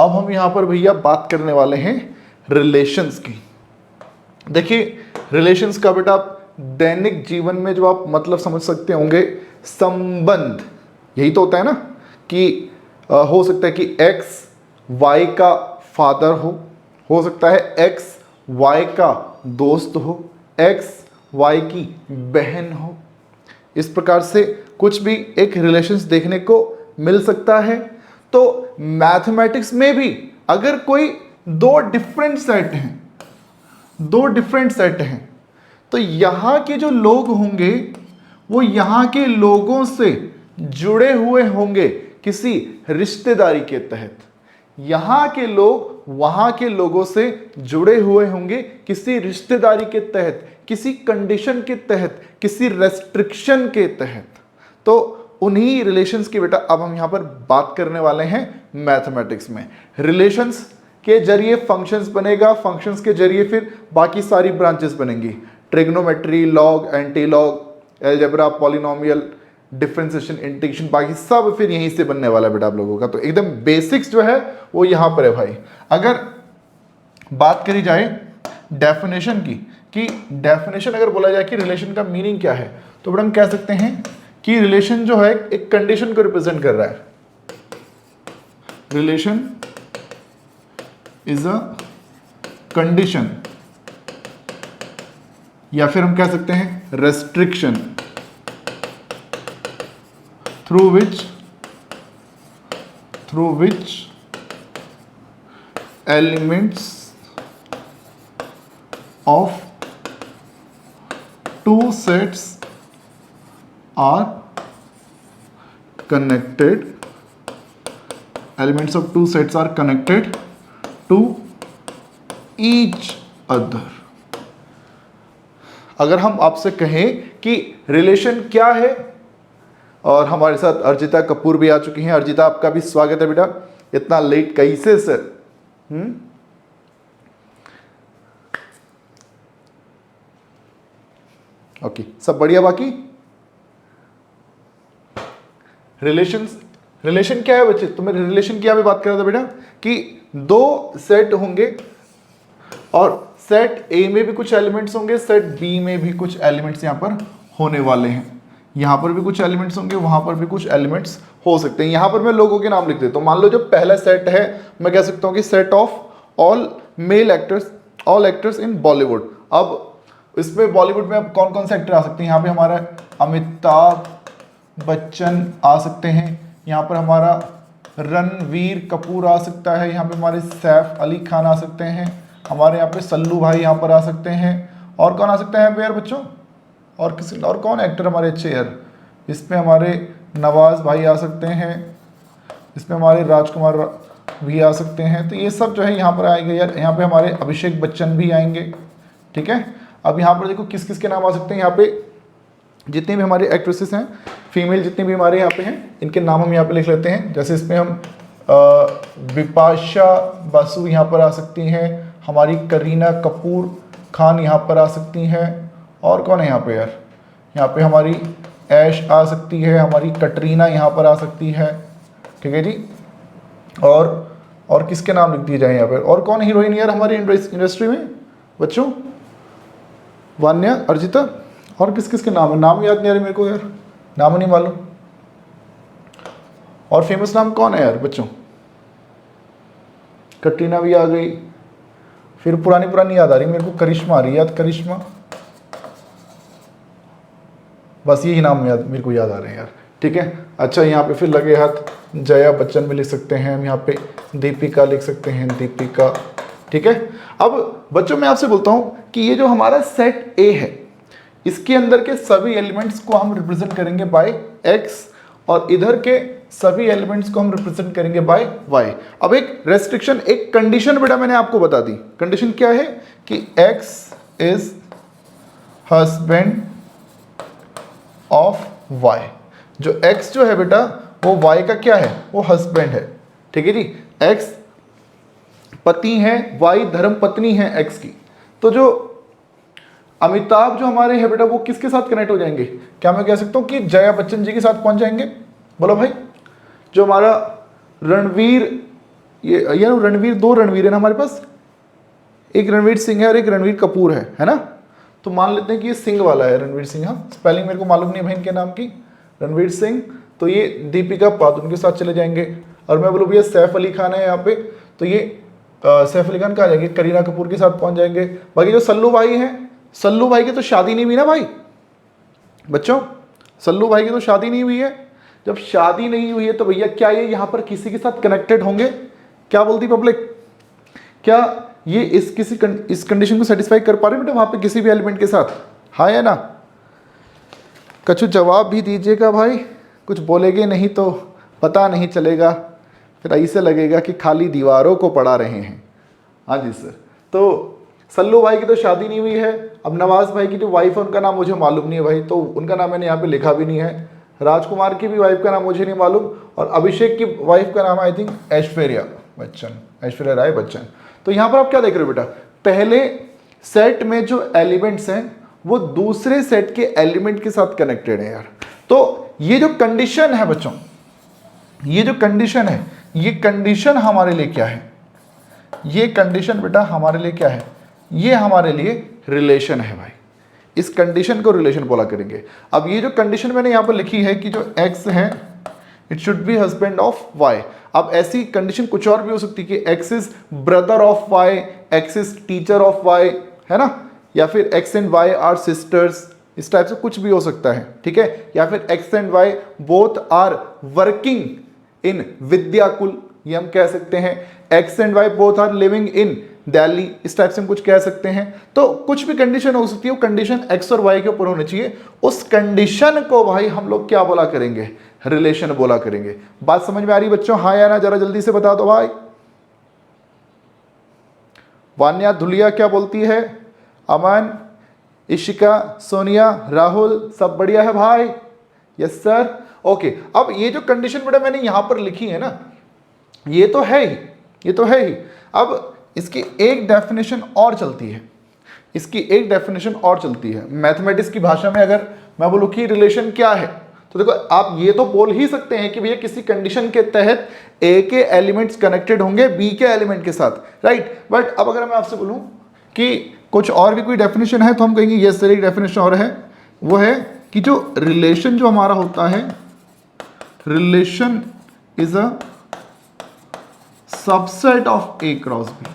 अब हम यहाँ पर भैया बात करने वाले हैं रिलेशंस की। देखिए रिलेशंस का बेटा आप दैनिक जीवन में जो आप मतलब समझ सकते होंगे, संबंध, यही तो होता है ना कि हो सकता है कि एक्स वाई का फादर हो सकता है एक्स वाई का दोस्त हो, एक्स वाई की बहन हो। इस प्रकार से कुछ भी एक रिलेशंस देखने को मिल सकता है। तो मैथमेटिक्स में भी अगर कोई दो डिफरेंट सेट हैं तो यहाँ के जो लोग होंगे वो यहाँ के लोगों से जुड़े हुए होंगे किसी रिश्तेदारी के तहत, यहाँ के लोग वहाँ के लोगों से जुड़े हुए होंगे किसी रिश्तेदारी के तहत, किसी कंडीशन के तहत, किसी रेस्ट्रिक्शन के तहत। तो उन्हीं रिलेशंस की बेटा अब हम यहाँ पर बात करने वाले हैं मैथमेटिक्स में। रिलेशंस के जरिए फंक्शंस बनेगा, फंक्शंस के जरिए फिर बाकी सारी ब्रांचेस बनेंगी, trigonometry, log, antilog, algebra, polynomial, differentiation, integration, बाकी सब फिर यहीं से बनने वाला है बेटा आप लोगों का। तो एकदम बेसिक्स जो है वो यहाँ पर है भाई। अगर बात करी जाए डेफिनेशन की, कि डेफिनेशन अगर बोला जाए कि रिलेशन का मीनिंग क्या है, तो बेटा हम कह सकते हैं कि रिलेशन जो है एक कंडीशन को रिप्रेजेंट कर रहा है। रिलेशन इज अ कंडीशन, या फिर हम कह सकते हैं restriction through which elements of two sets are connected, elements of two sets are connected to each other। अगर हम आपसे कहें कि रिलेशन क्या है, और हमारे साथ अर्जिता कपूर भी आ चुकी हैं। अर्जिता आपका भी स्वागत है बेटा, इतना लेट कैसे सर? ओके, सब बढ़िया। बाकी रिलेशन क्या है बच्चे? तो मैं रिलेशन की अभी बात कर रहा था बेटा कि दो सेट होंगे और सेट ए में भी कुछ एलिमेंट्स होंगे, सेट बी में भी कुछ एलिमेंट्स यहां पर होने वाले हैं। यहां पर भी कुछ एलिमेंट्स होंगे, वहां पर भी कुछ एलिमेंट्स हो सकते हैं। यहां पर मैं लोगों के नाम लिख देता हूं। मान लो जो पहला सेट है, मैं कह सकता हूं कि set of all male actors, all actors in Bollywood. अब इसमें बॉलीवुड में अब कौन कौन से एक्टर आ सकते हैं? यहाँ पे हमारा अमिताभ बच्चन आ सकते हैं, यहाँ पर हमारा रणवीर कपूर आ सकता है, यहाँ पे हमारे सैफ अली खान आ सकते हैं, हमारे यहाँ पे सल्लू भाई यहाँ पर आ सकते हैं। और कौन आ सकता है यहाँ पे यार बच्चों? और किसी और कौन एक्टर हमारे अच्छे यार? इसमें हमारे नवाज भाई आ सकते हैं, इसमें हमारे राजकुमार भी आ सकते हैं। तो ये सब जो है यहाँ पर आएंगे यार। यहाँ पे हमारे अभिषेक बच्चन भी आएंगे, ठीक है। अब यहाँ पर देखो किस किस के नाम आ सकते हैं। यहाँ पे जितने भी हमारे एक्ट्रेसेस हैं, फीमेल जितने भी हमारे यहाँ पे हैं, इनके नाम हम यहाँ पे लिख लेते हैं। जैसे इसमें हम बिपाशा बासु यहाँ पर आ सकती हैं, हमारी करीना कपूर खान यहाँ पर आ सकती हैं। और कौन है यहाँ पे यार? यहाँ पे हमारी ऐश आ सकती है, हमारी कटरीना यहाँ पर आ सकती है, ठीक है जी। और किसके नाम लिख दिए जाए यहाँ पर? और कौन हीरोइन यार हमारी इंडस्ट्री में बच्चों? वान्या, अर्जिता, और किस किस के नाम है? नाम याद नहीं आ रहे मेरे को यार, नाम नहीं मालूम। और फेमस नाम कौन है यार बच्चों? कटरीना भी आ गई, फिर पुरानी याद आ रही मेरे को, करिश्मा आ रही याद, करिश्मा, बस यही नाम याद मेरे को याद आ रहे हैं यार, ठीक है। अच्छा, यहाँ पे फिर लगे हाथ जया बच्चन भी लिख सकते हैं हम, यहाँ पे दीपिका लिख सकते हैं, दीपिका, ठीक है। अब बच्चों मैं आपसे बोलता हूँ कि ये जो हमारा सेट ए है, इसके अंदर के सभी एलिमेंट्स को हम रिप्रेजेंट करेंगे बाय एक्स, और इधर के सभी एलिमेंट्स को हम रिप्रेजेंट करेंगे बाय वाई। अब एक रेस्ट्रिक्शन, एक कंडीशन बेटा मैंने आपको बता दी। कंडीशन क्या है कि x is husband of y. जो एक्स जो है बेटा वो वाई का क्या है? वो हस्बैंड है, ठीक है जी। एक्स पति है, वाई धर्म पत्नी है एक्स की। तो जो अमिताभ जो हमारे हैं बेटा वो किसके साथ कनेक्ट हो जाएंगे? क्या मैं कह सकता हूं कि जया बच्चन जी के साथ पहुंच जाएंगे? बोलो भाई। जो हमारा रणवीर ये यार रणवीर, 2 रणवीर है ना हमारे पास, एक रणवीर सिंह है और एक रणवीर कपूर है ना। तो मान लेते हैं कि ये सिंह वाला है, रणवीर सिंह। हाँ, स्पेलिंग मेरे को मालूम नहीं है भाई इनके नाम की, रणवीर सिंह। तो ये दीपिका पादुकोण के साथ चले जाएंगे। और मैं बोलूँ भैया सैफ अली खान है यहाँ पे, तो ये सैफ अली खान कहाँ जाएंगे, करीना कपूर के साथ पहुंच जाएंगे। बाकी जो सल्लू भाई हैं, सल्लू भाई की तो शादी नहीं हुई ना भाई बच्चों, सल्लू भाई की तो शादी नहीं हुई है। जब शादी नहीं हुई है तो भैया क्या ये यहाँ पर किसी के साथ कनेक्टेड होंगे? क्या बोलती पब्लिक, क्या ये इस कंडीशन को सेटिस्फाई कर पा रहे हैं बेटा वहां पे किसी भी एलिमेंट के साथ? हाँ या ना? कछु जवाब भी दीजिएगा भाई, कुछ बोलेगे नहीं तो पता नहीं चलेगा, फिर ऐसे लगेगा कि खाली दीवारों को पढ़ा रहे हैं। हाँ जी सर। तो सल्लू भाई की तो शादी नहीं हुई है। अब नवाज भाई की जो वाइफ है उनका नाम मुझे मालूम नहीं है भाई, तो उनका नाम मैंने यहाँ पे लिखा भी नहीं है। राजकुमार की भी वाइफ का नाम मुझे नहीं मालूम, और अभिषेक की वाइफ का नाम आई थिंक ऐश्वर्या बच्चन, ऐश्वर्या राय बच्चन। तो यहाँ पर आप क्या देख रहे हो बेटा, पहले सेट में जो एलिमेंट्स हैं वो दूसरे सेट के एलिमेंट के साथ कनेक्टेड है यार। तो ये जो कंडीशन है बच्चों, ये जो कंडीशन है, ये कंडीशन हमारे लिए क्या है? ये कंडीशन बेटा हमारे लिए क्या है? ये हमारे लिए रिलेशन है भाई। इस कंडीशन को रिलेशन बोला करेंगे। अब ये जो कंडीशन मैंने यहाँ पर लिखी है कि जो x है it should be husband of y। अब ऐसी कंडीशन कुछ और भी हो सकती है कि x is brother of y, x is teacher of y, है ना, या फिर x and y are sisters, इस टाइप से कुछ भी हो सकता है, ठीक है। या फिर x and y both are working in Vidyakul, ये हम कह सकते हैं। x and y both are living in Delhi, इस टाइप से हम कुछ कह सकते हैं। तो कुछ भी कंडीशन हो सकती है, वो कंडीशन x और y के ऊपर होनी चाहिए। उस कंडीशन को भाई हम लोग क्या बोला करेंगे? रिलेशन बोला करेंगे। बात समझ में आ रही बच्चों? हाँ या ना? जरा जल्दी से बता दो भाई। वान्या धुलिया क्या बोलती है? अमन, इशिका, सोनिया, राहुल, सब बढ़िया है भाई? Yes sir. ओके, अब ये जो कंडीशन बेटा मैंने यहां पर लिखी है ना, ये तो है ही, ये तो है ही। अब इसकी एक डेफिनेशन और चलती है, इसकी एक डेफिनेशन और चलती है मैथमेटिक्स की भाषा में। अगर मैं बोलूं कि रिलेशन क्या है, तो देखो आप ये तो बोल ही सकते हैं कि भैया किसी कंडीशन के तहत ए के एलिमेंट्स कनेक्टेड होंगे बी के एलिमेंट के साथ, राइट। बट अब अगर मैं आपसे बोलूं कि कुछ और भी कोई डेफिनेशन है, तो हम कहेंगे यस सर एक डेफिनेशन और है, वो है कि जो रिलेशन जो हमारा होता है, relation is a subset of A cross B.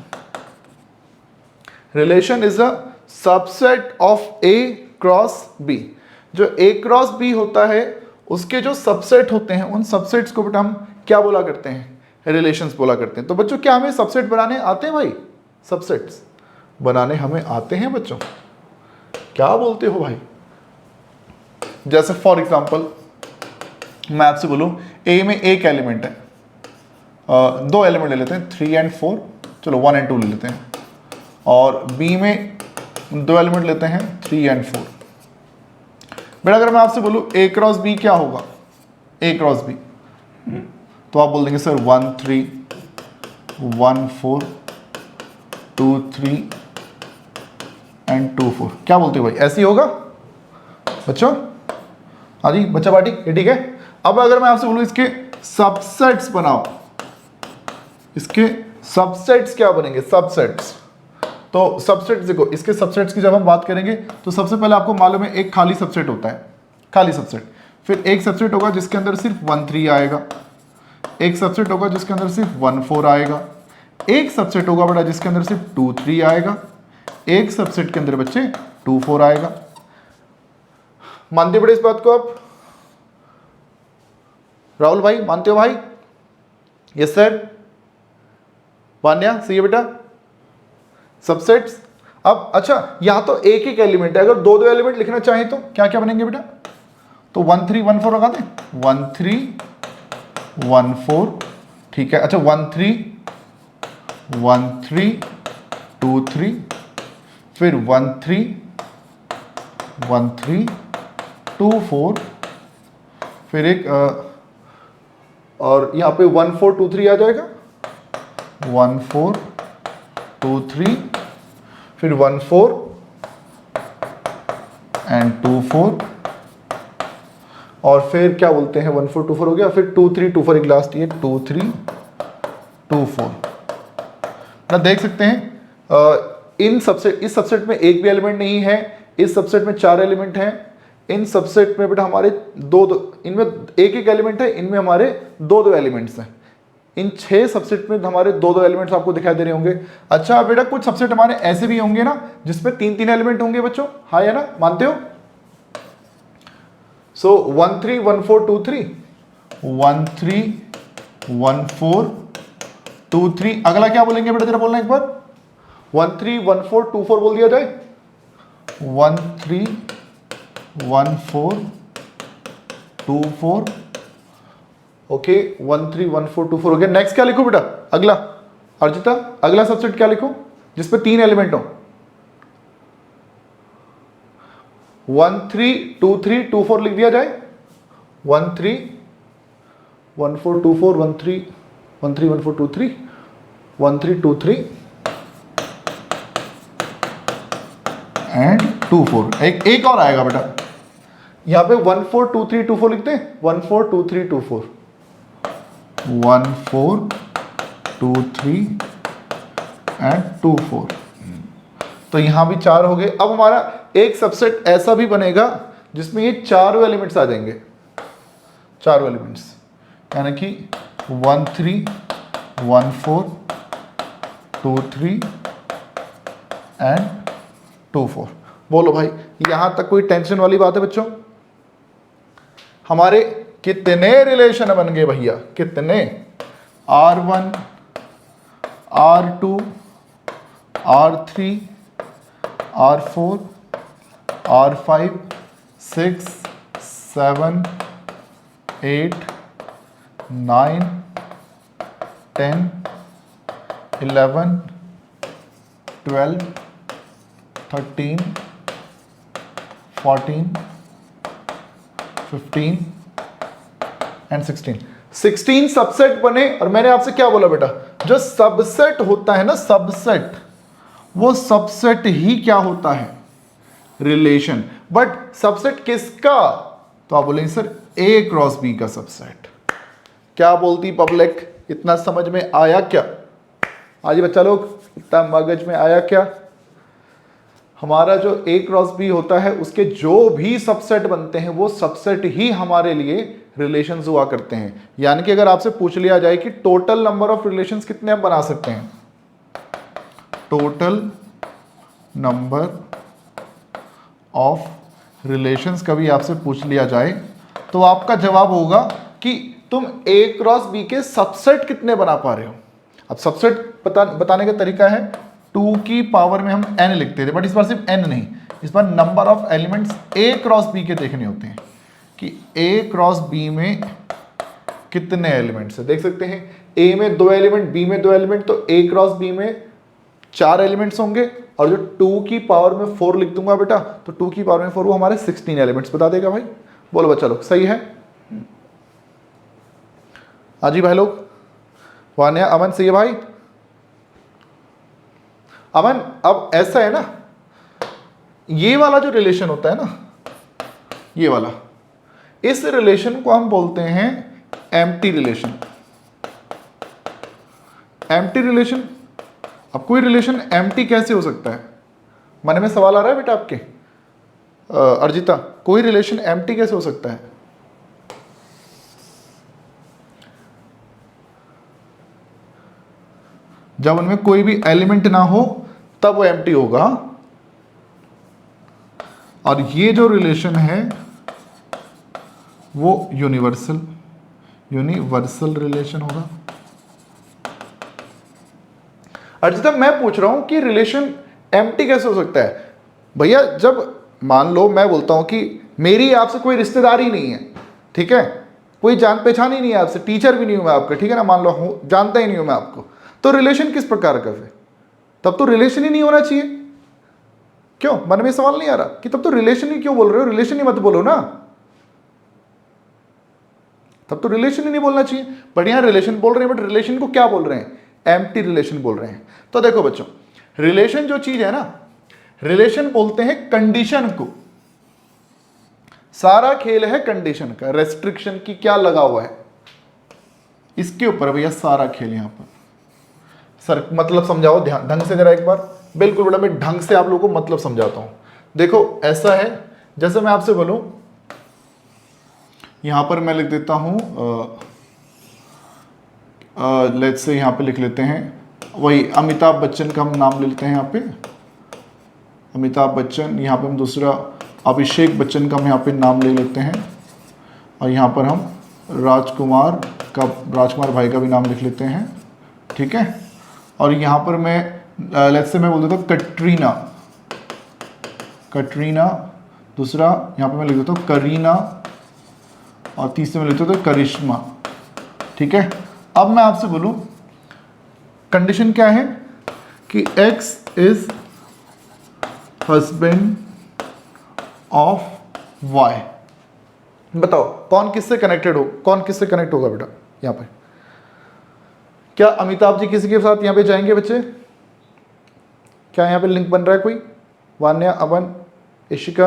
Relation is a subset of A cross B. जो ए क्रॉस बी होता है उसके जो सबसेट होते हैं, उन सबसेट्स को बेटा हम क्या बोला करते हैं? रिलेशंस बोला करते हैं। तो बच्चों क्या हमें सबसेट बनाने आते हैं भाई? सबसेट्स बनाने हमें आते हैं बच्चों? क्या बोलते हो भाई? जैसे फॉर एग्जांपल मैं आपसे बोलूं ए में एक एलिमेंट है, 2 एलिमेंट ले लेते हैं 3 एंड 4, चलो 1 एंड 2 ले लेते हैं। और बी में 2 एलिमेंट लेते हैं 3 एंड 4। बेटा अगर मैं आपसे बोलूं ए क्रॉस बी क्या होगा? ए क्रॉस बी, तो आप बोल देंगे सर 1 3 1 4 2 3 एंड 2 4। क्या बोलते हो भाई? ऐसे ही होगा बच्चों? हाँ जी बच्चा पार्टी, ये ठीक है। अब अगर मैं आपसे बोलूं इसके सबसेट्स बनाओ, इसके सबसेट्स क्या बनेंगे? सबसेट्स। तो सबसेट्स देखो, इसके सबसेट्स की जब हम बात करेंगे तो सबसे पहले आपको मालूम है एक खाली सबसेट होता है, खाली सबसेट। फिर एक सबसेट होगा जिसके अंदर सिर्फ 1 3 आएगा, एक सबसेट होगा जिसके अंदर सिर्फ 1 4 आएगा, एक सबसेट होगा बेटा जिसके अंदर सिर्फ 2 3 आएगा, एक सबसेट के अंदर बच्चे 2 4 आएगा। मानते हो बेटा इस बात को आप? राहुल भाई मानते हो भाई? Yes sir. वान्या सही है बेटा? सबसेट्स। अब अच्छा यहां तो एक एक एलिमेंट है, अगर 2 2 एलिमेंट लिखना चाहें तो क्या क्या बनेंगे बेटा? तो 1 3 1 4 लगा दें, 1 3 1 4, ठीक है। अच्छा 1 3 1 3 2 3, फिर 1 3 1 3 2 4, फिर एक और यहाँ पे 1 4 2 3 आ जाएगा, 1 4 2 3, फिर 1 4 एंड 2 4, और फिर क्या बोलते हैं 1 4 2 4 हो गया, फिर 2 3 2 4 एक लास्ट, ये 2 3 2 4। ना देख सकते हैं इन सबसेट, इस सबसेट में एक भी एलिमेंट नहीं है, इस सबसेट में 4 एलिमेंट हैं, इन सबसेट में बेटा हमारे इनमें एक एक एलिमेंट है, इनमें हमारे 2 एलिमेंट्स हैं। इन 6 सबसेट में हमारे 2 एलिमेंट्स आपको दिखाई दे रहे होंगे। अच्छा बेटा कुछ सबसेट हमारे ऐसे भी होंगे ना जिसमें 3 एलिमेंट होंगे बच्चों, हाँ या ना, मानते हो? सो 1 3 1 4 2 3, 1 3 1 4 2 3, अगला क्या बोलेंगे बेटा, जरा बोलना एक बार। 1 3 1 4 2 4 बोल दिया जाए। 1 3 1 4 2 4, ओके 1 3 1 4 2 4 हो गया। नेक्स्ट क्या लिखो बेटा, अगला अर्जिता, अगला सबसेट क्या लिखो जिसपे 3 एलिमेंट हो? 1 3 2 3 2 4 लिख दिया जाए। 1 3 1 4 2 4, 1 3 1 3 1 4 2 3, 1 3 2 3 एंड 2 4। एक और आएगा बेटा, यहां पे 1 4 2 3 2 4 लिखते हैं। 1 4 2 3 2 4, 1 4 2 3 एंड 2 4। तो यहां भी 4 हो गए। अब हमारा एक सबसेट ऐसा भी बनेगा जिसमें ये 4 एलिमेंट्स आ जाएंगे, 4 एलिमेंट्स, यानी कि 1 3 1 4 2 3 एंड 2 4। बोलो भाई, यहां तक कोई टेंशन वाली बात है बच्चों? हमारे कितने रिलेशन बन गए भैया, कितने? R1 R2 R3 R4 R5 6 7 8 9 10 11 12 13 14 15 and 16 subset बने। और मैंने आपसे क्या बोला बेटा, जो सबसेट होता है ना, सबसेट, वो सबसेट ही क्या होता है, रिलेशन। बट सबसेट किसका? तो आप बोलेंगे सर A क्रॉस B का सबसेट। क्या बोलती पब्लिक, इतना समझ में आया क्या? आज बच्चा लोग इतना मगज में आया क्या? हमारा जो A क्रॉस B होता है उसके जो भी सबसेट बनते हैं वो सबसेट ही हमारे लिए रिलेशंस हुआ करते हैं। यानी कि अगर आपसे पूछ लिया जाए कि टोटल नंबर ऑफ रिलेशंस कितने हम बना सकते हैं, टोटल नंबर ऑफ रिलेशंस कभी आपसे पूछ लिया जाए तो आपका जवाब होगा कि तुम A क्रॉस B के सबसेट कितने बना पा रहे हो। अब सबसेट बताने का तरीका है 2 की पावर में हम n लिखते थे, बट इस बार सिर्फ n नहीं, इस बार number of elements A cross B के देखने होते हैं कि A क्रॉस B में कितने एलिमेंट्स है। देख सकते हैं A में 2 एलिमेंट, B में 2 एलिमेंट, तो A क्रॉस B में 4 एलिमेंट्स होंगे। और जो 2 की पावर में 4 लिख दूंगा बेटा, तो 2 की पावर में 4 वो हमारे 16 एलिमेंट्स बता देगा भाई। बोलो बच्चा लोग, सही है? हाजी भाई लोग, वान्या अमन, सही है भाई? अमन, अब ऐसा है ना, ये वाला जो रिलेशन होता है ना, ये वाला, इस रिलेशन को हम बोलते हैं एम्प्टी रिलेशन। Empty relation. अब कोई रिलेशन एम्प्टी कैसे हो सकता है? मन में सवाल आ रहा है बेटा आपके? अर्जिता, कोई रिलेशन एम्प्टी कैसे हो सकता है? जब उनमें कोई भी एलिमेंट ना हो तब वो एम्प्टी होगा। और ये जो रिलेशन है वो यूनिवर्सल रिलेशन होगा। अर्जिता, मैं पूछ रहा हूं कि रिलेशन एम्प्टी कैसे हो सकता है? भैया, जब मान लो मैं बोलता हूं कि मेरी आपसे कोई रिश्तेदारी नहीं है, ठीक है, कोई जान पहचान ही नहीं है आपसे, टीचर भी नहीं हूं मैं आपका, ठीक है ना, मान लो हूं, जानता ही नहीं हूं मैं आपको, तो रिलेशन किस प्रकार का है? तब तो रिलेशन ही नहीं होना चाहिए। क्यों? मन में सवाल नहीं आ रहा कि तब तो रिलेशन ही क्यों बोल रहे हो? रिलेशन ही मत बोलो ना, तब तो रिलेशन ही नहीं बोलना चाहिए। बट यहां रिलेशन बोल रहे हैं, बट रिलेशन को क्या बोल रहे हैं? एम्प्टी रिलेशन बोल रहे हैं। तो देखो बच्चों, रिलेशन जो चीज है ना, रिलेशन बोलते हैं कंडीशन को। सारा खेल है कंडीशन का, रेस्ट्रिक्शन की क्या लगा हुआ है इसके ऊपर भैया, सारा खेल यहां पर सर मतलब समझाओ ध्यान ढंग से जरा एक बार। बिल्कुल बेटा, मैं ढंग से आप लोगों को मतलब समझाता हूं। देखो ऐसा है, जैसे मैं आपसे बोलूं, यहां पर मैं लिख देता हूं, लेट्स से यहां पे लिख लेते हैं वही अमिताभ बच्चन का हम नाम ले लेते हैं यहाँ पे, अमिताभ बच्चन। यहाँ पे हम दूसरा अभिषेक बच्चन का हम यहाँ पे नाम ले लेते हैं, और यहाँ पर हम राजकुमार भाई का भी नाम लिख लेते हैं, ठीक है। और यहाँ पर मैं लेट्स से मैं बोल देता हूँ कटरीना, दूसरा यहाँ पे मैं लिख देता हूँ करीना, और तीसरे में लिख देता हूँ करिश्मा, ठीक है। अब मैं आपसे बोलूँ कंडीशन क्या है कि X is husband of Y। बताओ कौन किससे कनेक्टेड हो, कौन किससे कनेक्ट होगा बेटा यहाँ पे? क्या अमिताभ जी किसी के साथ यहाँ पे जाएंगे बच्चे? क्या यहाँ पे लिंक बन रहा है कोई? वान्या, अमन, इशिका,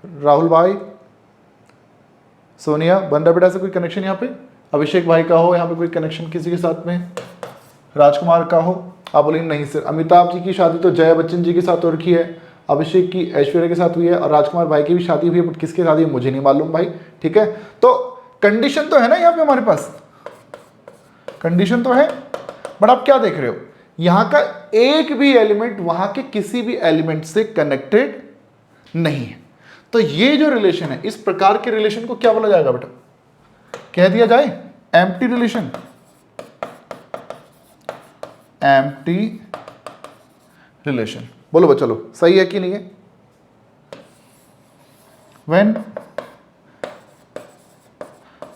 राहुल भाई, सोनिया, बन रहा बेटा से कोई कनेक्शन यहाँ पे? अभिषेक भाई का हो यहाँ पे कोई कनेक्शन किसी के साथ में? राजकुमार का हो? आप बोलेंगे नहीं सर, अमिताभ जी की शादी तो जया बच्चन जी के साथ हो रखी है, अभिषेक की ऐश्वर्या के साथ हुई है, और राजकुमार भाई की भी शादी हुई है, बट किसके साथ है मुझे नहीं मालूम भाई, ठीक है। तो कंडीशन तो है ना यहाँ पे हमारे पास, कंडीशन तो है, बट आप क्या देख रहे हो, यहाँ का एक भी एलिमेंट वहां के किसी भी एलिमेंट से कनेक्टेड नहीं है। तो ये जो रिलेशन है, इस प्रकार के रिलेशन को क्या बोला जाएगा बेटा? कह दिया जाए एम्प्टी रिलेशन, एम्प्टी रिलेशन। बोलो बच्चा, चलो सही है कि नहीं है? When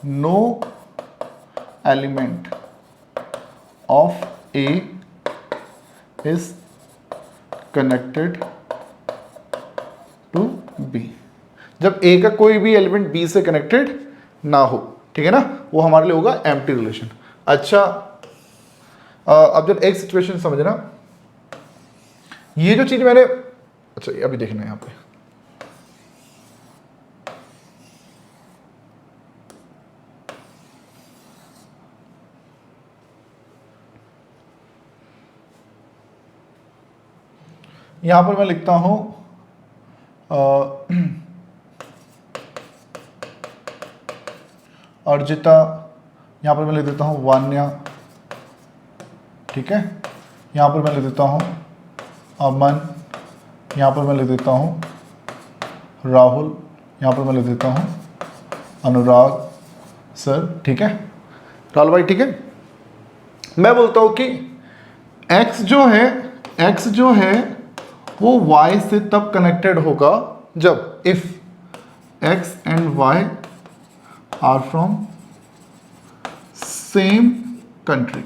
no element of A is connected to B, जब ए का कोई भी एलिमेंट बी से कनेक्टेड ना हो, ठीक है ना, वो हमारे लिए होगा एम्प्टी रिलेशन। अच्छा, अब जब एक सिचुएशन समझना, ये जो चीज मैंने, अच्छा अभी देखना है यहां पे, यहां पर मैं लिखता हूं अर्जिता, यहां पर मैं लिख देता हूं वान्या, ठीक है। यहां पर मैं लिख देता हूं अमन, यहाँ पर मैं लिख देता हूँ राहुल, यहाँ पर मैं लिख देता हूँ अनुराग सर, ठीक है। राहुल भाई ठीक है। मैं बोलता हूँ कि x जो है वो y से तब कनेक्टेड होगा जब if x and y are from same country.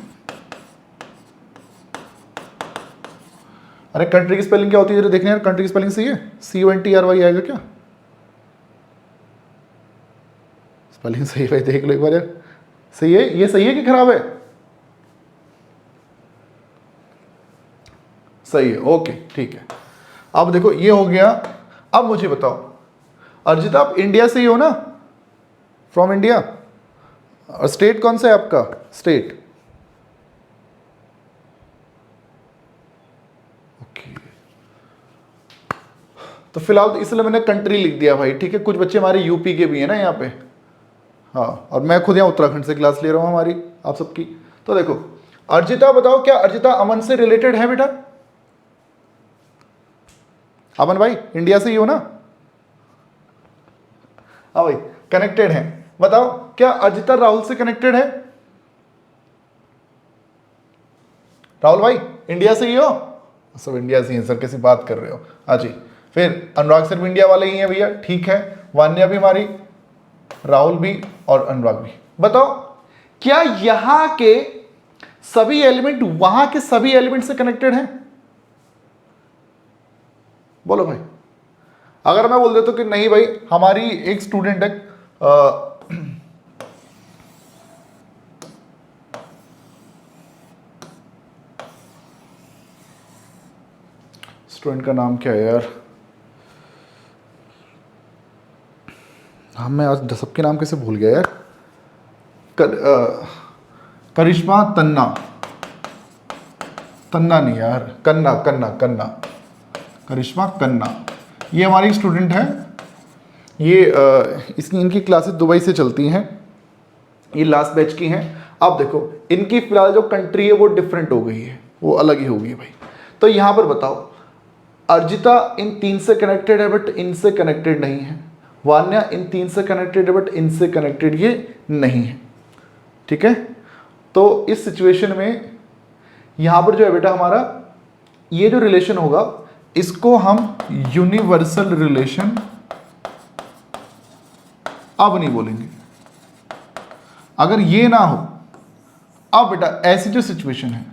अरे कंट्री की स्पेलिंग क्या होती है जरा देखने यार, कंट्री की स्पेलिंग सही है? CONTRY आएगा क्या? स्पेलिंग सही है भाई, देख लो एक बार यार, सही है? ये सही है कि खराब है? सही है, ओके ठीक है। अब देखो ये हो गया। अब मुझे बताओ अर्जिता, आप इंडिया से ही हो ना? From India. और स्टेट कौन सा है आपका? स्टेट तो फिलहाल तो इसलिए मैंने कंट्री लिख दिया भाई, ठीक है। कुछ बच्चे हमारे यूपी के भी हैं ना यहाँ पे, हाँ, और मैं खुद यहाँ उत्तराखंड से क्लास ले रहा हूँ हमारी आप सबकी। तो देखो अर्जिता, बताओ क्या अर्जिता अमन से रिलेटेड है बेटा? अमन भाई इंडिया से ही हो ना? हाँ भाई कनेक्टेड है। बताओ क्या अर्जिता राहुल से कनेक्टेड है? राहुल भाई इंडिया से ही हो? सब इंडिया से ही हैं सर, कैसी बात कर रहे हो? हाँ जी। फिर अनुराग सर भी इंडिया वाले ही हैं भैया, ठीक है। वान्या भी हमारी, राहुल भी और अनुराग भी। बताओ क्या यहां के सभी एलिमेंट वहां के सभी एलिमेंट से कनेक्टेड हैं? बोलो भाई। अगर मैं बोल देता हूं कि नहीं भाई, हमारी एक स्टूडेंट है, स्टूडेंट का नाम क्या है यार? हाँ मैं आज सबके नाम कैसे भूल गया यार। करिश्मा तन्ना, तन्ना नहीं यार, कन्ना कन्ना कन्ना, करिश्मा कन्ना, ये हमारी स्टूडेंट है। ये इसकी इनकी क्लासेस दुबई से चलती हैं, ये लास्ट बैच की हैं। अब देखो इनकी फिलहाल जो कंट्री है वो डिफरेंट हो गई है, वो अलग ही हो गई भाई। तो यहाँ पर बताओ, अर्जिता इन 3 से कनेक्टेड है बट इनसे कनेक्टेड नहीं है, वान्या इन 3 से कनेक्टेड है बट इनसे कनेक्टेड ये नहीं है, ठीक है। तो इस सिचुएशन में यहाँ पर जो है बेटा हमारा ये जो रिलेशन होगा इसको हम यूनिवर्सल रिलेशन अब नहीं बोलेंगे। अगर ये ना हो, अब बेटा ऐसी जो सिचुएशन है,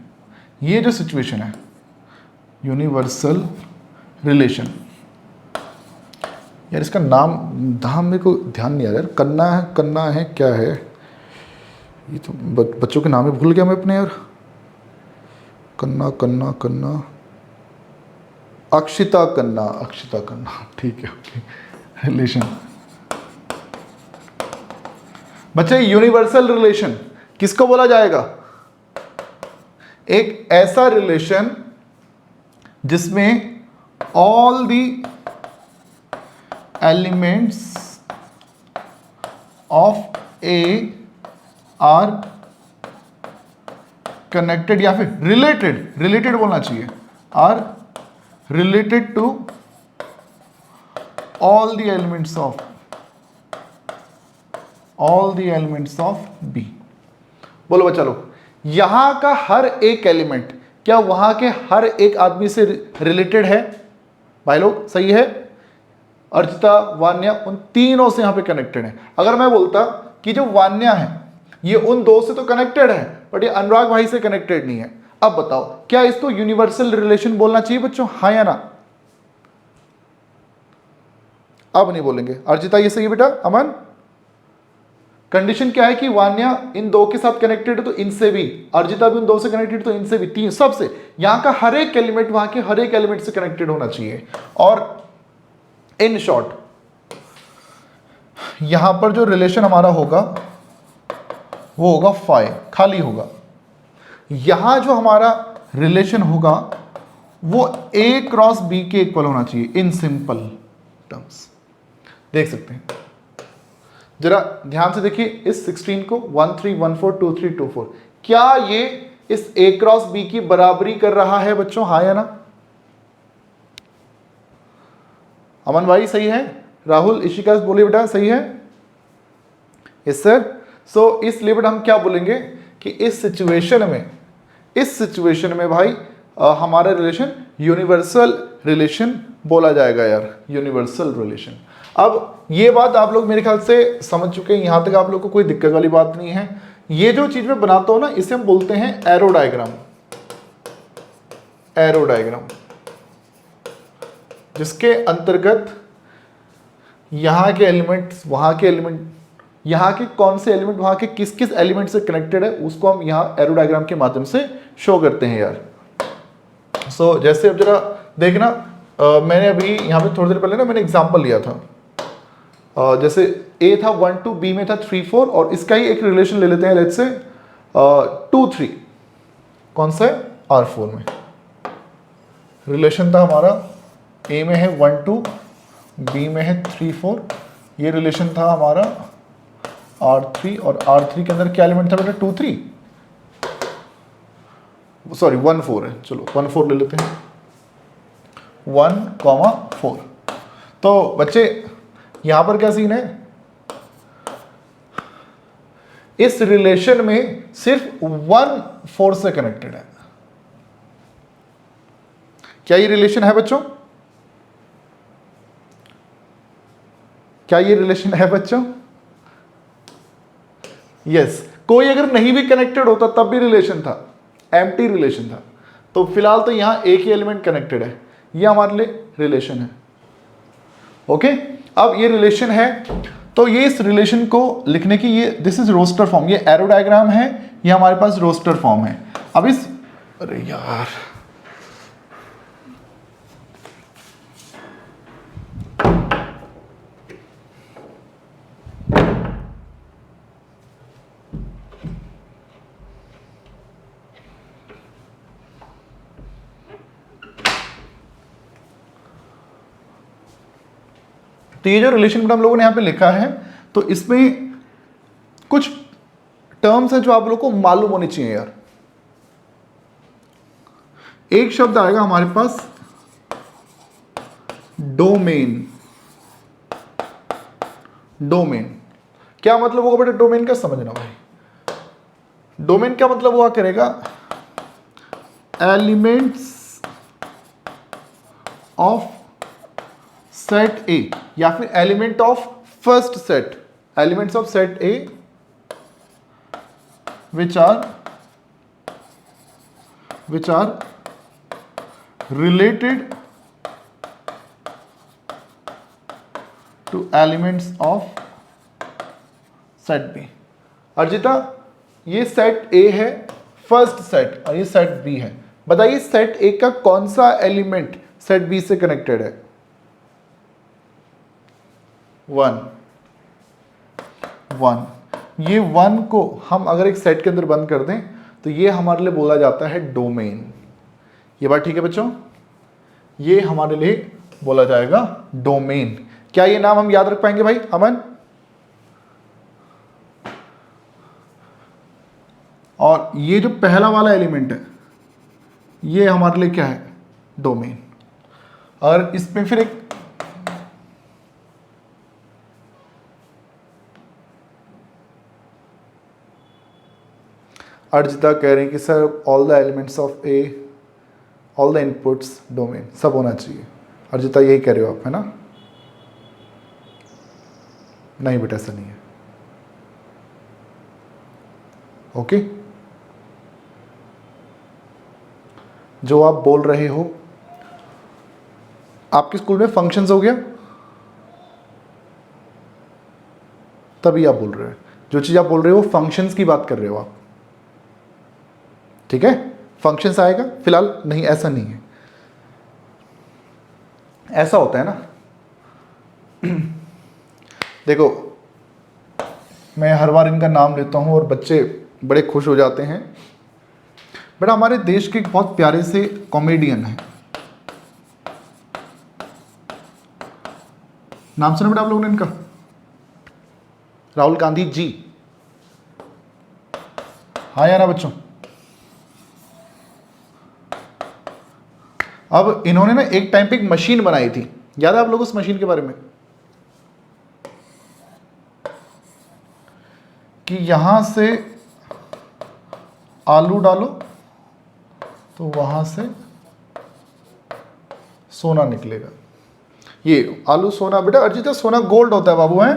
ये जो सिचुएशन है यूनिवर्सल रिलेशन, यार इसका नाम मेरे को ध्यान नहीं आ रहा यार, कन्ना है क्या है ये, तो बच्चों के नाम में भूल गया मैं अपने यार। कन्ना कन्ना कन्ना, अक्षिता कन्ना ठीक है, ओके। रिलेशन बच्चे, यूनिवर्सल रिलेशन किसको बोला जाएगा? एक ऐसा रिलेशन जिसमें all the elements of A are connected, या फिर रिलेटेड बोलना चाहिए, are related to all the elements of B. बोलो बच्चा लोग, यहां का हर एक एलिमेंट क्या वहां के हर एक आदमी से रिलेटेड है? भाई लोग सही है, अर्चिता वान्या उन तीनों से यहां पे कनेक्टेड है। अगर मैं बोलता कि जो वान्या है ये उन दो से तो कनेक्टेड है बट ये अनुराग भाई से कनेक्टेड नहीं है, अब बताओ क्या इसको यूनिवर्सल रिलेशन बोलना चाहिए बच्चों, हाँ या ना? अब नहीं बोलेंगे। अर्चिता ये सही है बेटा, अमन? कंडीशन क्या है कि वान्या इन दो के साथ कनेक्टेड है तो इनसे भी, अर्जिता भी उन दो से कनेक्टेड तो इनसे भी, तीन सबसे, यहां का हर एक एलिमेंट वहां के हर एक एलिमेंट से कनेक्टेड होना चाहिए। और इन शॉर्ट यहां पर जो रिलेशन हमारा होगा वो होगा फाई, खाली होगा। यहां जो हमारा रिलेशन होगा वो ए क्रॉस बी के इक्वल होना चाहिए इन सिंपल टर्म्स। देख सकते हैं, जरा ध्यान से देखिए इस 16 को 1 3 1 4 2 3 2 4, क्या ये इस ए क्रॉस बी की बराबरी कर रहा है बच्चों, हाँ या ना? अमन भाई सही है, राहुल इशिका बोलिए बेटा सही है, यस सर। सो इसलिए बेटा हम क्या बोलेंगे कि इस सिचुएशन में भाई हमारा रिलेशन यूनिवर्सल रिलेशन बोला जाएगा यार, यूनिवर्सल रिलेशन। अब ये बात आप लोग मेरे ख्याल से समझ चुके हैं, यहां तक आप लोग को कोई दिक्कत वाली बात नहीं है। ये जो चीज मैं बनाता हूं ना इसे हम बोलते हैं एरो डायग्राम, जिसके अंतर्गत यहां के एलिमेंट, वहां के एलिमेंट, यहां के कौन से एलिमेंट वहां के किस किस एलिमेंट से कनेक्टेड है उसको हम यहां एरो डायग्राम के माध्यम से शो करते हैं यार। सो जैसे अब जरा देखना, मैंने अभी यहां पे थोड़ी देर पहले ना मैंने एग्जांपल लिया था, जैसे ए था 1 2, बी में था 3 4, और इसका ही एक रिलेशन ले लेते हैं, लेट्स से 2 3, कौन सा है R4 में रिलेशन था हमारा, ए में है 1 2, बी में है 3 4, ये रिलेशन था हमारा R3, और R3 के अंदर क्या एलिमेंट था बेटा 2 3, सॉरी 1 4 है, चलो 1 4 ले लेते हैं, 1 4। तो बच्चे यहां पर क्या सीन है, इस रिलेशन में सिर्फ 1 4 से कनेक्टेड है। क्या ये रिलेशन है बच्चों? क्या ये रिलेशन है बच्चों? यस। कोई अगर नहीं भी कनेक्टेड होता तब भी रिलेशन था, एम्प्टी रिलेशन था। तो फिलहाल तो यहां एक ही एलिमेंट कनेक्टेड है, ये हमारे लिए रिलेशन है। ओके, अब ये रिलेशन है तो ये इस रिलेशन को लिखने की, ये दिस इज रोस्टर फॉर्म, ये एरो डायग्राम है, ये हमारे पास रोस्टर फॉर्म है। अब इस, अरे यार तो ये जो रिलेशन हम लोगों ने यहाँ पे लिखा है, तो इसमें कुछ टर्म्स हैं जो आप लोगों को मालूम होनी चाहिए यार। एक शब्द आएगा हमारे पास डोमेन। डोमेन क्या मतलब होगा बेटा? डोमेन क्या समझना भाई? डोमेन क्या मतलब हुआ करेगा? एलिमेंट्स ऑफ सेट ए, या फिर element of first set, elements of set A which are related to elements of set B। Arjita, ये सेट A है फर्स्ट सेट और ये सेट B है। बताइए सेट A का कौन सा एलिमेंट सेट B से कनेक्टेड है? 1। ये 1 को हम अगर एक सेट के अंदर बंद कर दें तो ये हमारे लिए बोला जाता है डोमेन। ये बात ठीक है बच्चों? ये हमारे लिए बोला जाएगा डोमेन। क्या ये नाम हम याद रख पाएंगे भाई अमन? और ये जो पहला वाला एलिमेंट है ये हमारे लिए क्या है? डोमेन। और इसमें फिर एक अर्जिता कह रहे हैं कि sir all the elements of A, all the inputs domain, सब होना चाहिए। अर्जिता यही कह रहे हो आप, है ना? नहीं बेटा ऐसा नहीं है। ओके, जो आप बोल रहे हो, आपके स्कूल में फंक्शंस हो गया तभी आप बोल रहे हो। जो चीज आप बोल रहे हो फंक्शंस की बात कर रहे हो आप, ठीक है? फंक्शंस आएगा फिलहाल नहीं, ऐसा नहीं है। ऐसा होता है ना, देखो मैं हर बार इनका नाम लेता हूं और बच्चे बड़े खुश हो जाते हैं। बेटा हमारे देश के एक बहुत प्यारे से कॉमेडियन हैं, नाम सुना बेटा आप लोगों ने इनका? राहुल गांधी जी। हाँ या ना बच्चों? अब इन्होंने ना एक टाइम पे एक मशीन बनाई थी, याद है आप लोग उस मशीन के बारे में? कि यहां से आलू डालो तो वहां से सोना निकलेगा। ये आलू सोना बेटा, अर्जिता सोना गोल्ड होता है बाबू, हैं?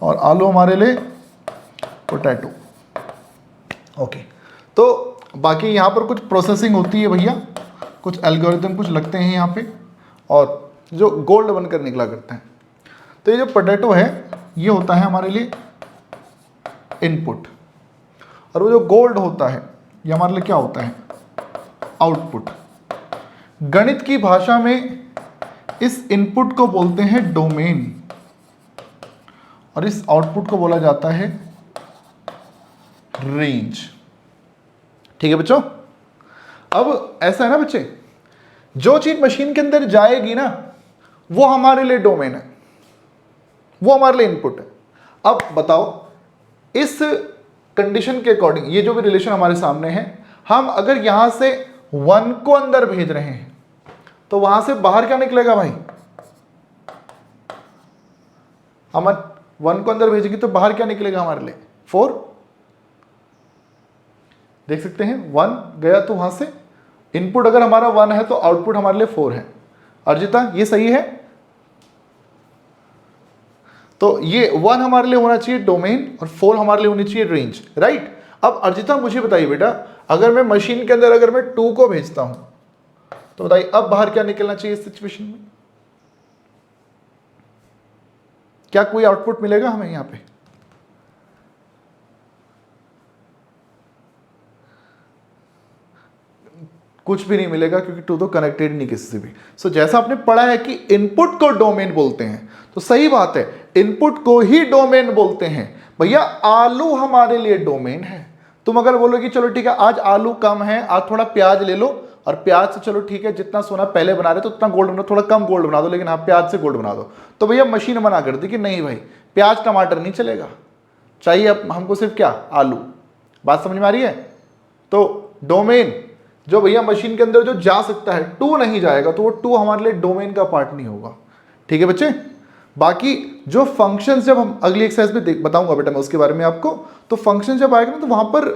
और आलू हमारे लिए पोटैटो। ओके, तो बाकी यहाँ पर कुछ प्रोसेसिंग होती है भैया, कुछ एल्गोरिथम कुछ लगते हैं यहाँ पे, और जो गोल्ड बनकर निकला करते हैं। तो ये जो पोटैटो है ये होता है हमारे लिए इनपुट, और वो जो गोल्ड होता है ये हमारे लिए क्या होता है? आउटपुट। गणित की भाषा में इस इनपुट को बोलते हैं डोमेन और इस आउटपुट को बोला जाता है रेंज। ठीक है बच्चों? अब ऐसा है ना बच्चे, जो चीज मशीन के अंदर जाएगी ना वो हमारे लिए डोमेन है, वो हमारे लिए इनपुट है। अब बताओ इस कंडीशन के अकॉर्डिंग ये जो भी रिलेशन हमारे सामने है, हम अगर यहां से 1 को अंदर भेज रहे हैं तो वहां से बाहर क्या निकलेगा भाई? हम 1 को अंदर भेजेंगे तो बाहर क्या निकलेगा हमारे लिए? 4। देख सकते हैं 1 गया तो वहां से इनपुट अगर हमारा 1 है तो आउटपुट हमारे लिए 4 है। अर्जिता ये सही है? तो ये 1 हमारे लिए होना चाहिए डोमेन और 4 हमारे लिए होनी चाहिए रेंज, राइट? अब अर्जिता मुझे बताइए बेटा, अगर मैं मशीन के अंदर अगर मैं 2 को भेजता हूं तो बताइए अब बाहर क्या निकलना चाहिए इस सिचुएशन में? क्या कोई आउटपुट मिलेगा हमें यहां पे? कुछ भी नहीं मिलेगा क्योंकि 2 तो कनेक्टेड नहीं किसी से भी। सो जैसा आपने पढ़ा है कि इनपुट को डोमेन बोलते हैं, तो सही बात है, इनपुट को ही डोमेन बोलते हैं। भैया आलू हमारे लिए डोमेन है। तुम अगर बोलो कि चलो ठीक है आज आलू कम है, आज थोड़ा प्याज ले लो और प्याज से चलो ठीक है, जितना सोना पहले बना रहे तो उतना गोल्ड बना, थोड़ा कम गोल्ड बना दो, लेकिन हाँ प्याज से गोल्ड बना दो। तो भैया मशीन मना कर दी कि नहीं भाई प्याज टमाटर नहीं चलेगा, चाहिए अब हमको सिर्फ क्या, आलू। बात समझ में आ रही है? तो डोमेन जो भैया मशीन के अंदर जो जा सकता है, टू नहीं जाएगा, तो वो टू हमारे लिए डोमेन का पार्ट नहीं होगा। ठीक है बच्चे? बाकी जो फंक्शंस जब हम अगली एक्सरसाइज में बताऊंगा बेटा मैं उसके बारे में आपको, तो फंक्शन जब आएगा ना तो वहां पर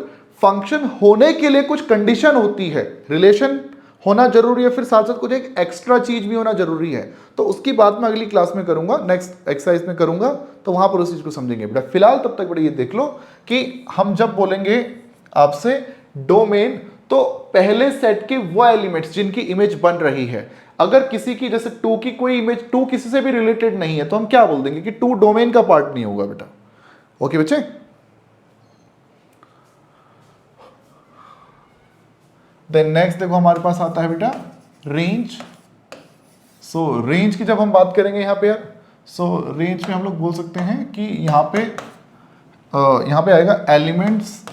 फंक्शन होने के लिए कुछ कंडीशन होती है, रिलेशन होना जरूरी है, फिर साथ साथ कुछ एक एक्स्ट्रा चीज भी होना जरूरी है। तो उसकी बात मैं अगली क्लास में करूंगा, नेक्स्ट एक्सरसाइज में करूंगा, तो वहां पर उस चीज को समझेंगे बेटा। फिलहाल तब तक बेटा ये देख लो कि हम जब बोलेंगे आपसे डोमेन, तो पहले सेट के वो एलिमेंट्स जिनकी इमेज बन रही है, अगर किसी की जैसे टू की कोई इमेज, टू किसी से भी रिलेटेड नहीं है, तो हम क्या बोल देंगे कि टू डोमेन का पार्ट नहीं होगा बेटा। ओके बच्चे? देन नेक्स्ट देखो हमारे पास आता है बेटा रेंज। सो रेंज की जब हम बात करेंगे यहां पे यार, सो रेंज में हम लोग बोल सकते हैं कि यहां पे आएगा elements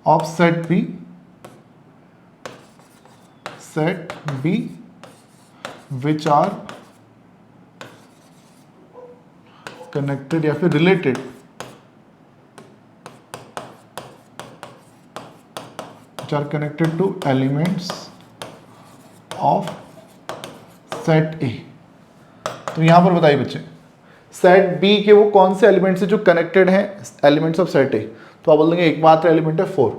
of set B which are connected या फिर related which are connected to elements of set A। तो यहां पर बताइए बच्चे सेट बी के वो कौन से एलिमेंट से जो कनेक्टेड हैं एलिमेंट्स ऑफ सेट ए, तो आप बोल देंगे एकमात्र एलिमेंट है 4।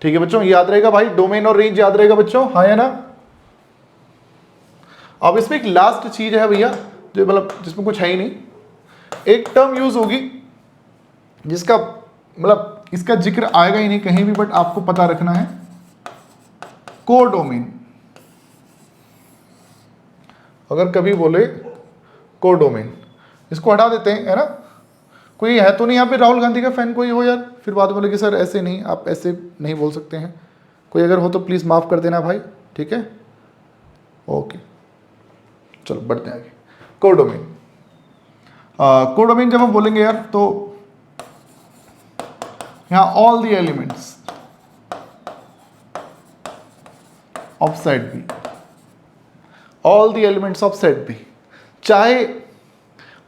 ठीक है बच्चों, याद रहेगा भाई, डोमेन और रेंज याद रहेगा बच्चों, हाँ या ना? अब इसमें एक लास्ट चीज है भैया, जो मतलब जिसमें कुछ है ही नहीं, एक टर्म यूज होगी जिसका मतलब इसका जिक्र आएगा ही नहीं कहीं भी, बट आपको पता रखना है, कोडोमेन। अगर कभी बोले कोडोमेन, इसको हटा देते हैं, है ना? कोई है तो नहीं यहाँ पे राहुल गांधी का फैन कोई हो यार, फिर बाद में बोले कि सर ऐसे नहीं, आप ऐसे नहीं बोल सकते हैं। कोई अगर हो तो प्लीज़ माफ़ कर देना भाई, ठीक है? ओके चलो बढ़ते हैं आगे। कोडोमेन, कोडोमेन जब हम बोलेंगे यार, तो यहाँ all the elements of set B, all the elements of set B, चाहे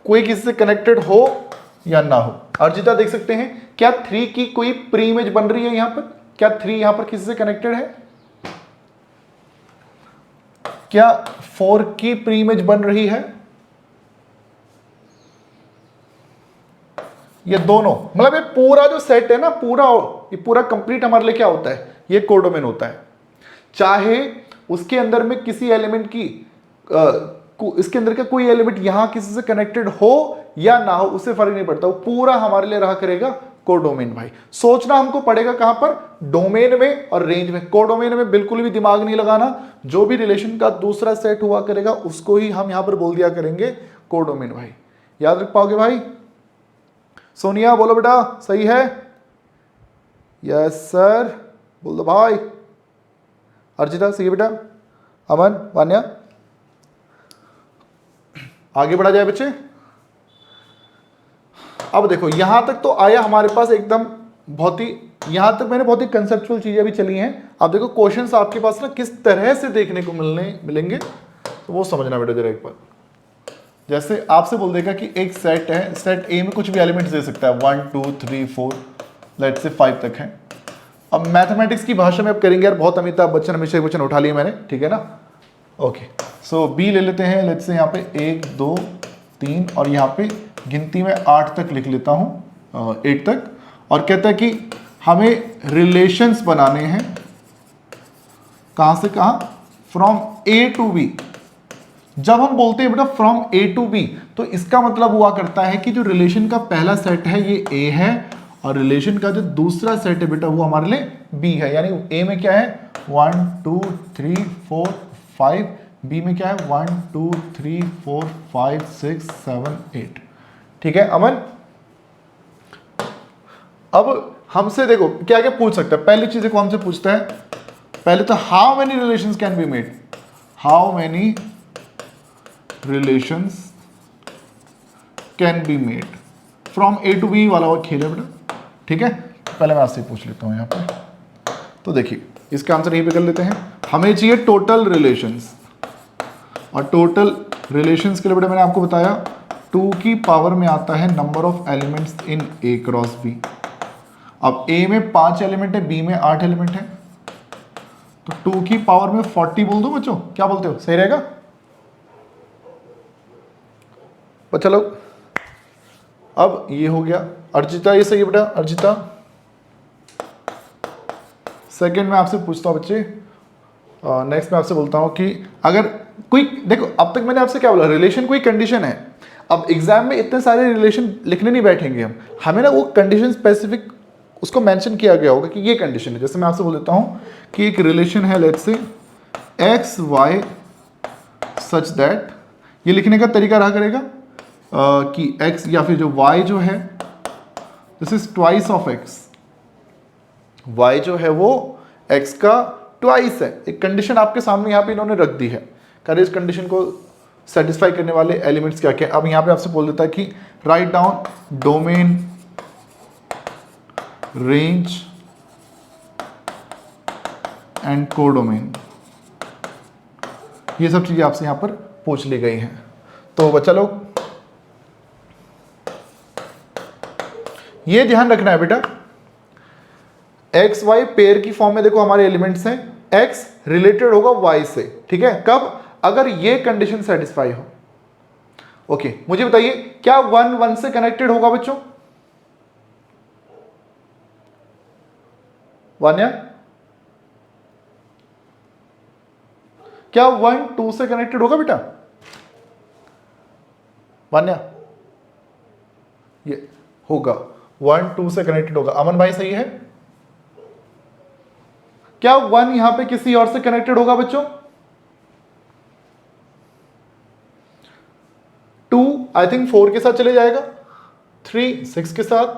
कोई किसी से कनेक्टेड हो या ना हो। अर्जिता देख सकते हैं क्या 3 की कोई प्री इमेज बन रही है यहां पर? क्या 3 यहां पर किसी से कनेक्टेड है? क्या 4 की प्री इमेज बन रही है? ये दोनों मतलब ये पूरा जो सेट है ना, ये पूरा कंप्लीट हमारे लिए क्या होता है? ये कोडोमेन होता है। चाहे उसके अंदर में किसी एलिमेंट की इसके अंदर का कोई एलिमेंट यहां किसी से कनेक्टेड हो या ना हो, उससे फर्क नहीं पड़ता, वो पूरा हमारे लिए रहा करेगा कोडोमेन भाई। सोचना हमको पड़ेगा कहां पर? डोमेन में और रेंज में। कोडोमेन में बिल्कुल भी दिमाग नहीं लगाना, जो भी रिलेशन का दूसरा सेट हुआ करेगा उसको ही हम यहां पर बोल दिया करेंगे कोडोमेन भाई। याद रख पाओगे भाई? सोनिया बोलो बेटा, सही है? यस सर, बोल दो भाई। अर्जिता सही है बेटा? अमन, वान्या, आगे बढ़ा जाए बच्चे। अब देखो यहां तक तो आया हमारे पास एकदम बहुत ही, यहां तक मैंने बहुत ही कंसेप्चुअल चीजें भी चली हैं। अब देखो क्वेश्चंस आपके पास ना किस तरह से देखने को मिलेंगे, तो वो समझना बेटा जरा एक बार। जैसे आपसे बोल देगा कि एक सेट है, सेट ए में कुछ भी एलिमेंट्स दे सकता है, 1 2 3 4 लेट्स से 5 तक है। अब मैथमेटिक्स की भाषा में अब करेंगे यार, बहुत अमिताभ बच्चन हमेशा क्वेश्चन उठा लिए मैंने, ठीक है ना? ओके सो बी ले लेते हैं, लेट्स से यहाँ पे 1 2 3 और यहाँ पे गिनती में 8 तक लिख लेता हूँ, 8 तक। और कहता है कि हमें रिलेशंस बनाने हैं, कहाँ से कहाँ? From A to B. जब हम बोलते हैं बेटा फ्रॉम ए टू बी, तो इसका मतलब हुआ करता है कि जो रिलेशन का पहला सेट है ये ए है, और रिलेशन का जो दूसरा सेट है बेटा वो हमारे लिए बी है। यानी ए में क्या है? 1 2 3 4 5, बी में क्या है? 1 2 3 4 5 6 7 8। ठीक है अमन? अब हमसे देखो क्या क्या पूछ सकता है। पहली चीज देखो हमसे पूछता है, पहले तो how many relations can be made, how many relations can be made from A to B वाला खेल है बेटा। ठीक है, पहले मैं आपसे पूछ लेता हूँ यहाँ पे। तो देखिए इसका आंसर यहीं पे कर लेते हैं। हमें चाहिए टोटल रिलेशंस, और टोटल रिलेशंस के लिए बेटा मैंने आपको बताया 2 की पावर में आता है number of elements in A cross B। अब A में 5 एलिमेंट है, B में 8 एलिमेंट है, तो 2 की पावर में 40 बोल दो बच्चों, क्या बोलते हो, सही रहेगा बच्चा लोग? अब ये हो गया। अर्जिता ये सही है बेटा, अर्जिता। सेकंड में आपसे पूछता हूं बच्चे, नेक्स्ट में आपसे बोलता हूं कि अगर कोई, देखो अब तक मैंने आपसे क्या बोला, रिलेशन कोई कंडीशन है। अब एग्जाम में इतने सारे रिलेशन लिखने नहीं बैठेंगे हम, हमें ना वो कंडीशन स्पेसिफिक उसको मेंशन किया गया होगा कि ये कंडीशन है। जैसे मैं आपसे बोल देता हूं कि एक रिलेशन है, let's say x y such that, ये लिखने का तरीका रहा करेगा कि x या फिर जो y जो है this is twice of x, y जो है वो x का ट्वाइस है। एक कंडीशन आपके सामने यहाँ पे इन्होंने रख दी है, कर इस कंडीशन को सेटिस्फाई करने वाले एलिमेंट्स क्या क्या। अब यहाँ पे आपसे बोल देता है कि write down domain, range and codomain, ये सब चीजें आपसे यहाँ पर पूछ ली गई हैं। तो बच्चा लोग ये ध्यान रखना है बेटा, एक्स वाई पेयर की फॉर्म में देखो हमारे एलिमेंट्स हैं, एक्स रिलेटेड होगा वाई से, ठीक है, कब, अगर ये कंडीशन सेटिस्फाई हो। ओके, मुझे बताइए क्या 1 1 से कनेक्टेड होगा बच्चों? 1 या क्या 1 2 से कनेक्टेड होगा बेटा? 1 या ये होगा, 1 2 से कनेक्टेड होगा। अमन भाई सही है? क्या 1 यहां पे किसी और से कनेक्टेड होगा बच्चों? 2 आई थिंक 4 के साथ चले जाएगा, 3 6 के साथ,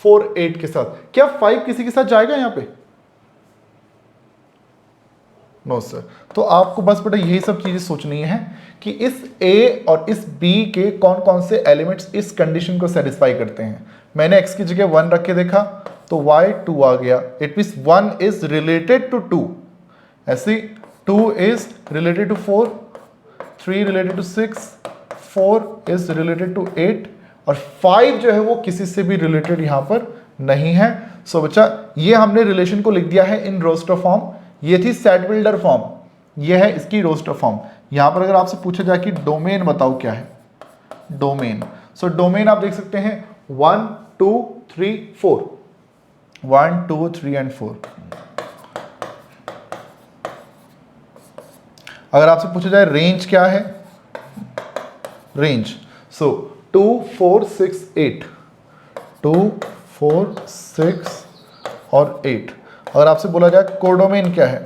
4 8 के साथ। क्या 5 किसी के साथ जाएगा यहां पे? No sir. तो आपको बस बेटा यही सब चीजें सोचनी है कि इस A और इस B के कौन कौन से एलिमेंट्स इस कंडीशन को सेटिस्फाई करते हैं। मैंने x की जगह 1 रख के देखा तो y 2 आ गया, it means 1 is related to 2, ऐसे 2 is related to 4, 3 related to 6, 4 is related to 8 और 5 जो है वो किसी से भी रिलेटेड यहां पर नहीं है। सो बच्चा ये हमने रिलेशन को लिख दिया है इन रोस्टर फॉर्म। ये थी सेट बिल्डर फॉर्म, ये है इसकी रोस्टर फॉर्म। यहां पर अगर आपसे पूछा जाए कि डोमेन बताओ क्या है, डोमेन, सो डोमेन आप देख सकते हैं 1 2 3 4, 1 2 3 एंड 4। अगर आपसे पूछा जाए रेंज क्या है, रेंज, सो 2 4 6 8, 2 4 6 और 8। अगर आपसे बोला जाए कोडोमेन क्या है,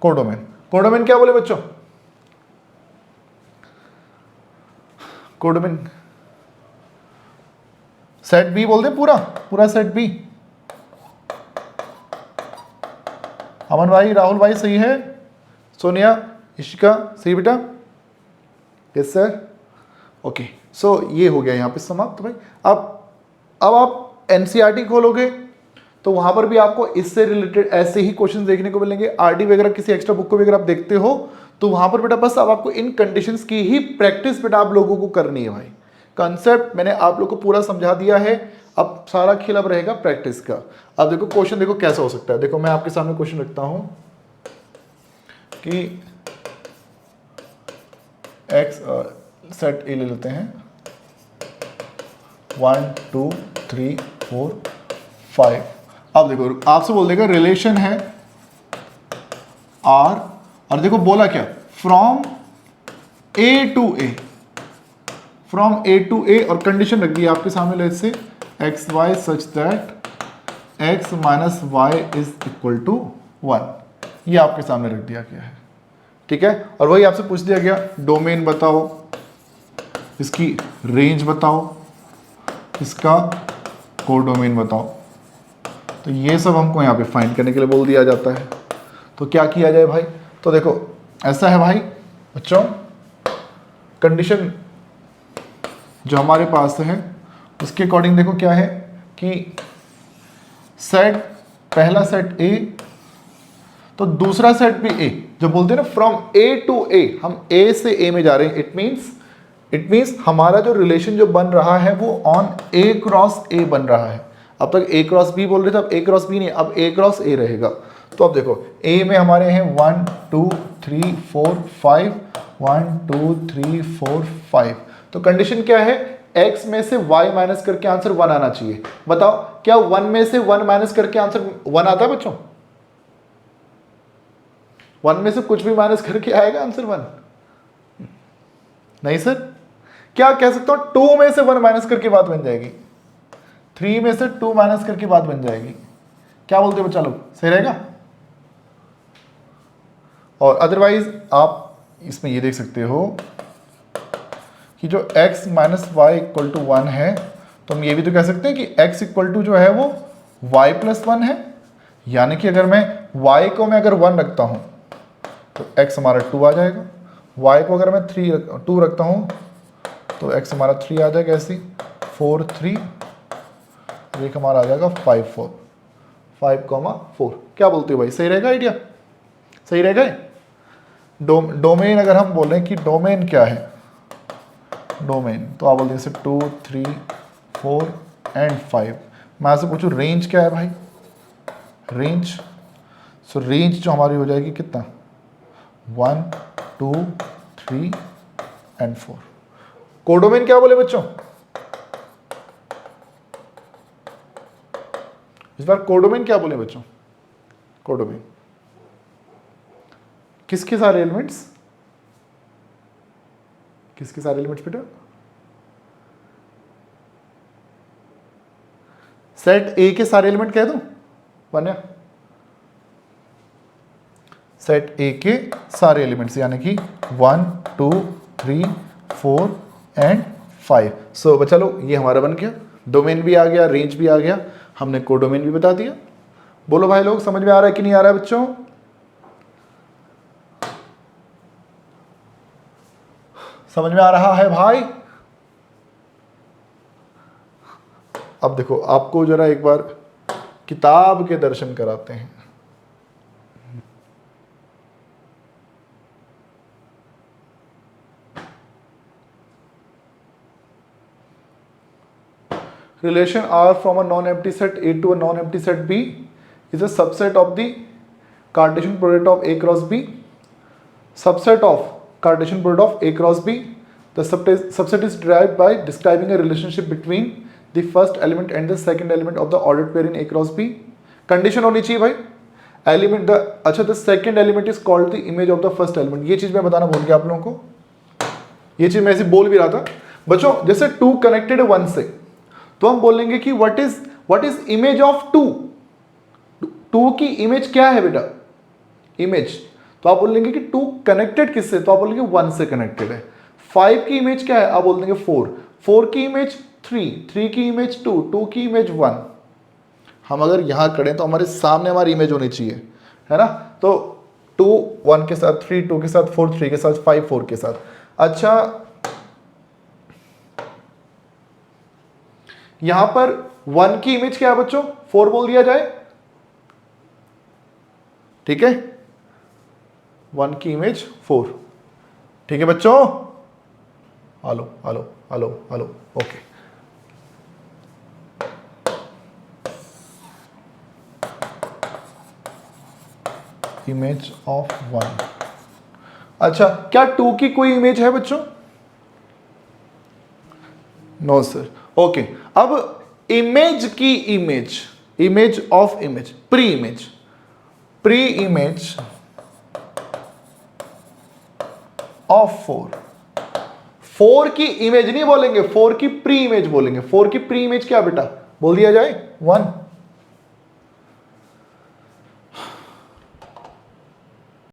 कोडोमेन, कोडोमेन क्या बोले बच्चों? कोडोमेन सेट बी बोल दे, पूरा पूरा सेट बी। अमन भाई, राहुल भाई सही है, सोनिया, इशिका सही बेटा, यस सर। ओके, सो ये हो गया यहाँ पे समाप्त भाई। अब आप एनसीईआरटी खोलोगे तो वहां पर भी आपको इससे रिलेटेड ऐसे ही क्वेश्चन देखने को मिलेंगे। आरडी वगैरह किसी एक्स्ट्रा बुक को भी अगर आप देखते हो तो वहां पर बेटा बस अब आपको इन कंडीशंस की ही प्रैक्टिस बेटा आप लोगों को करनी है भाई। कंसेप्ट मैंने आप लोग को पूरा समझा दिया है, अब सारा खेल अब रहेगा प्रैक्टिस का। अब देखो क्वेश्चन देखो कैसा हो सकता है। देखो मैं आपके सामने क्वेश्चन रखता हूं कि एक्स सेट ए ले लेते हैं, 1 2 3 4 5। अब देखो आपसे बोल देगा रिलेशन है R, और देखो बोला क्या, from A to A, from A to A, और कंडीशन रख दी आपके सामने, let's say x y such that x minus y is equal to 1, ये आपके सामने रख दिया गया है, ठीक है। और वही आपसे पूछ दिया गया डोमेन बताओ, इसकी रेंज बताओ, इसका कोडोमेन बताओ। तो ये सब हमको यहाँ पे फाइंड करने के लिए बोल दिया जाता है। तो क्या किया जाए भाई, तो देखो ऐसा है भाई बच्चों, कंडीशन जो हमारे पास है उसके अकॉर्डिंग देखो क्या है कि सेट, पहला सेट ए तो दूसरा सेट भी ए। जब बोलते हैं ना फ्रॉम ए टू ए, हम ए से ए में जा रहे हैं, इट मीन्स हमारा जो रिलेशन जो बन रहा है वो ऑन ए क्रॉस ए बन रहा है। अब तक ए क्रॉस बी बोल रहे थे, अब ए क्रॉस बी नहीं, अब ए क्रॉस ए रहेगा। तो अब देखो ए में हमारे हैं 1 2 3 4 5, 1 2 3 4 5। तो कंडीशन क्या है, x में से y माइनस करके आंसर 1 आना चाहिए। बताओ क्या 1 में से 1 माइनस करके आंसर 1 आता है बच्चों? 1 में से कुछ भी माइनस करके आएगा आंसर 1? नहीं सर। क्या कह सकता हूं, 2 में से 1 माइनस करके बात बन जाएगी, 3 में से 2 माइनस करके बात बन जाएगी। क्या बोलते हो बच्चा लोग, सही रहेगा? और अदरवाइज आप इसमें ये देख सकते हो कि जो x minus y equal to 1 है, तो हम ये भी तो कह सकते हैं कि x इक्वल टू जो है वो y प्लस 1 है। यानी कि अगर मैं y को मैं अगर 1 रखता हूं तो x हमारा 2 आ जाएगा, y को अगर मैं 2 रखता हूं तो x हमारा 3 आ जाएगा, ऐसे 4 3, एक हमारा आ जाएगा 5 4, 5,4। क्या बोलते हो भाई, सही रहेगा आइडिया? सही रहेगा? डोमेन अगर हम बोलें कि डोमेन क्या है, डोमेन तो आप बोलते हैं जैसे 2 3 4 एंड 5। मैं आपसे पूछूं रेंज क्या है भाई, रेंज। सो रेंज जो हमारी हो जाएगी कितना, 1 2 3 एंड 4। कोडोमेन क्या बोले बच्चों, इस बार कोडोमेन क्या बोले बच्चों? कोडोमेन किसके सारे एलिमेंट्स, किसके सारे एलिमेंट्स बेटा? सेट ए के सारे एलिमेंट कह दूं वन्या? सेट ए के सारे एलिमेंट्स यानी कि 1 2 3 4 एंड 5। सो बच्चा लोग ये हमारा बन गया, डोमेन भी आ गया, रेंज भी आ गया, हमने कोडोमेन भी बता दिया। बोलो भाई लोग समझ में आ रहा है कि नहीं आ रहा है बच्चों? समझ में आ रहा है भाई? अब देखो आपको जरा एक बार किताब के दर्शन कराते हैं। Relation R from a non-empty set A to a non-empty set B is a subset of the Cartesian product of A cross B. Subset of Cartesian product of A cross B. The subset is derived by describing a relationship between the first element and the second element of the ordered pair in A cross B. Condition होनी चाहिए भाई, element the अच्छा the second element is called the image of the first element। ये चीज मैं बताना भूल गया आप लोगों को, ये चीज मैं ऐसे बोल भी रहा था बच्चों। जैसे 2 कनेक्टेड है 1 से, तो हम बोलेंगे कि व्हाट इज इमेज ऑफ 2। 2 की इमेज क्या है बेटा, इमेज। तो आप बोलेंगे कि 2 कनेक्टेड किससे, तो आप बोलेंगे 1 से कनेक्टेड है। 5 की इमेज क्या है, आप बोल देंगे 4। 4 की इमेज 3, 3 की इमेज 2, 2 की इमेज 1। हम अगर यहां करें तो हमारे सामने हमारी इमेज होनी चाहिए, है ना? तो 2 1 के साथ, 3 2 के साथ, 4 3 के साथ, 5 4 के साथ। अच्छा यहां पर 1 की इमेज क्या है बच्चों, 4 बोल दिया जाए, ठीक है? 1 की इमेज 4, ठीक है बच्चों? Hello hello hello hello, okay. Image of 1। अच्छा क्या 2 की कोई इमेज है बच्चों? No sir. ओके अब इमेज की image, image of image, pre image, pre image of 4 की इमेज नहीं बोलेंगे, 4 की प्री इमेज बोलेंगे। 4 की प्री इमेज क्या बेटा, बोल दिया जाए 1।